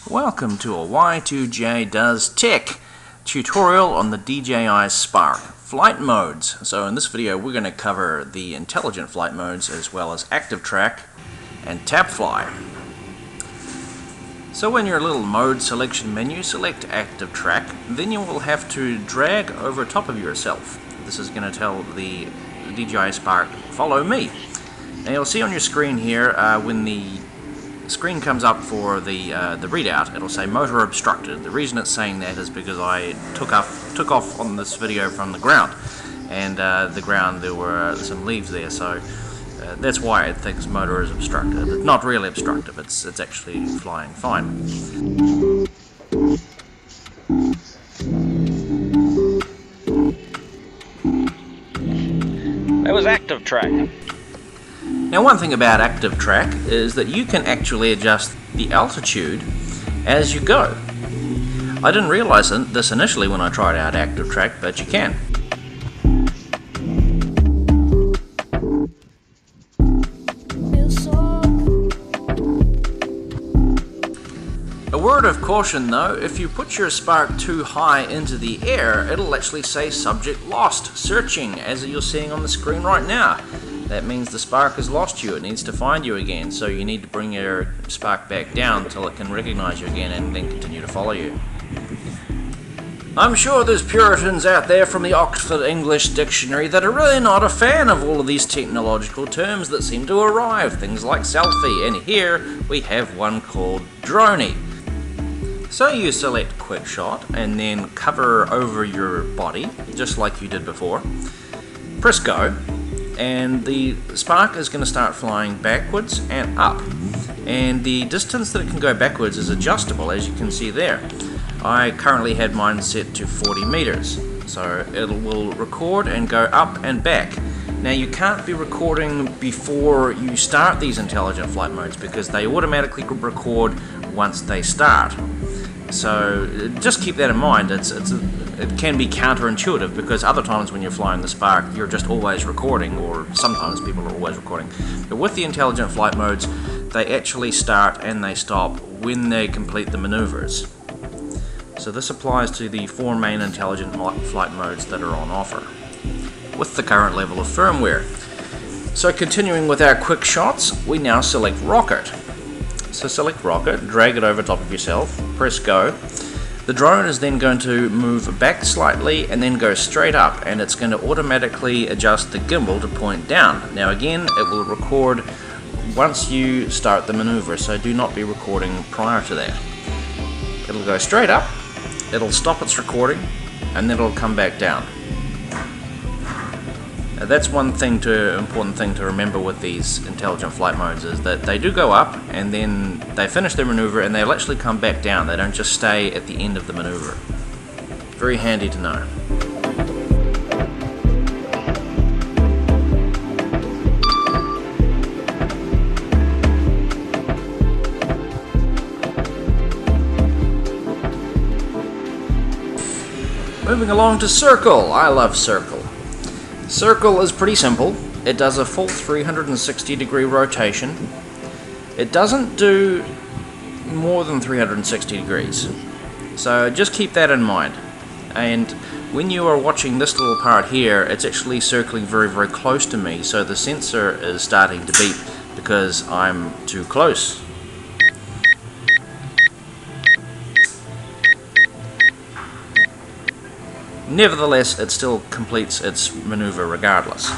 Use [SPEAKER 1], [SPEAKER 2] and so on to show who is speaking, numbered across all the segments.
[SPEAKER 1] Welcome to a Y2J Does Tech tutorial on the DJI Spark flight modes. So in this video we're going to cover the intelligent flight modes as well as active track and tap fly. So in your little mode selection menu, select active track, then you will have to drag over top of yourself. This is going to tell the DJI Spark, follow me. Now you'll see on your screen here when the screen comes up for the readout, it'll say motor obstructed. The reason it's saying that is because I took off on this video from the ground, and the ground, there were some leaves there, so that's why it thinks motor is obstructed. It's not really obstructive, it's actually flying fine.
[SPEAKER 2] That was active track.
[SPEAKER 1] Now one thing about active track is that you can actually adjust the altitude as you go. I didn't realize this initially when I tried out active track, but you can. A word of caution though, if you put your Spark too high into the air, it'll actually say subject lost, searching, as you're seeing on the screen right now. That means the Spark has lost you, it needs to find you again, so you need to bring your Spark back down until it can recognize you again and then continue to follow you. I'm sure there's Puritans out there from the Oxford English Dictionary that are really not a fan of all of these technological terms that seem to arrive, things like selfie, and here we have one called dronie. So you select quick shot and then cover over your body, just like you did before. Press go. And the Spark is going to start flying backwards and up, and the distance that it can go backwards is adjustable, as you can see there. I currently had mine set to 40 meters, so it will record and go up and back. Now you can't be recording before you start these intelligent flight modes because they automatically record once they start. So just keep that in mind. It can be counterintuitive because other times when you're flying the Spark you're just always recording, or sometimes people are always recording. But with the intelligent flight modes, they actually start and they stop when they complete the maneuvers. So this applies to the 4 main intelligent flight modes that are on offer with the current level of firmware. So continuing with our quick shots, we now select rocket. So select rocket, drag it over top of yourself, press go. The drone is then going to move back slightly and then go straight up, and it's going to automatically adjust the gimbal to point down. Now again, it will record once you start the maneuver, so do not be recording prior to that. It'll go straight up, it'll stop its recording, and then it'll come back down. Now that's one important thing to remember with these intelligent flight modes, is that they do go up and then they finish their maneuver and they'll actually come back down. They don't just stay at the end of the maneuver. Very handy to know. Moving along to circle. I love circle. Circle is pretty simple. It does a full 360-degree rotation. It doesn't do more than 360 degrees. So just keep that in mind. And when you are watching this little part here, it's actually circling very, very close to me, so the sensor is starting to beep because I'm too close. Nevertheless, it still completes its maneuver regardless.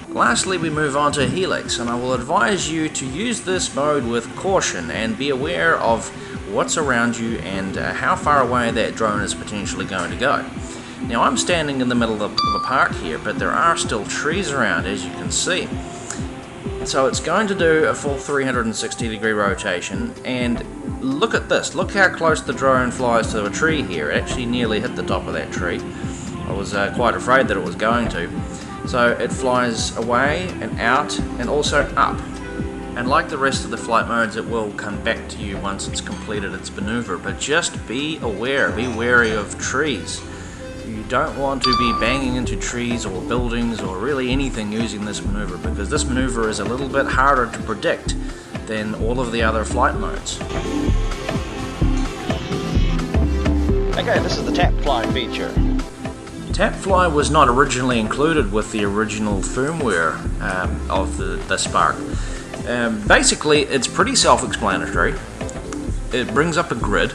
[SPEAKER 1] Lastly, we move on to helix, and I will advise you to use this mode with caution and be aware of what's around you and how far away that drone is potentially going to go. Now I'm standing in the middle of a park here, but there are still trees around, as you can see. So it's going to do a full 360-degree rotation, and look at this. Look how close the drone flies to a tree here. It actually nearly hit the top of that tree. I was quite afraid that it was going to. So it flies away and out and also up. And like the rest of the flight modes, it will come back to you once it's completed its maneuver, but just be aware, be wary of trees. You don't want to be banging into trees or buildings or really anything using this maneuver, because this maneuver is a little bit harder to predict than all of the other flight modes.
[SPEAKER 2] Okay, this is the tap fly feature.
[SPEAKER 1] Tap fly was not originally included with the original firmware of the Spark. Basically, it's pretty self-explanatory. It brings up a grid,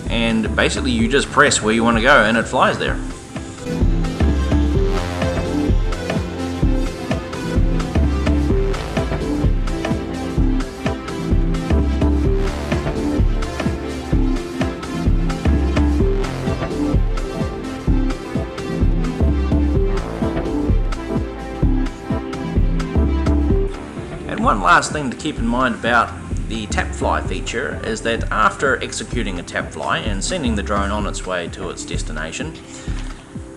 [SPEAKER 1] and basically you just press where you want to go and it flies there. And one last thing to keep in mind about the tap fly feature is that after executing a tap fly and sending the drone on its way to its destination,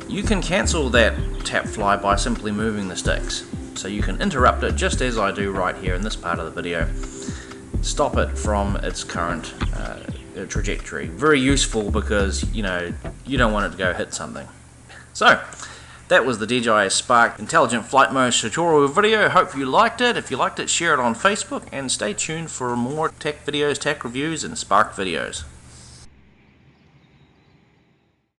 [SPEAKER 1] you can cancel that tap fly by simply moving the sticks. So you can interrupt it just as I do right here in this part of the video. Stop it from its current trajectory. Very useful because you don't want it to go hit something. So that was the DJI Spark Intelligent Flight Mode tutorial video. Hope you liked it. If you liked it, share it on Facebook and stay tuned for more tech videos, tech reviews and Spark videos.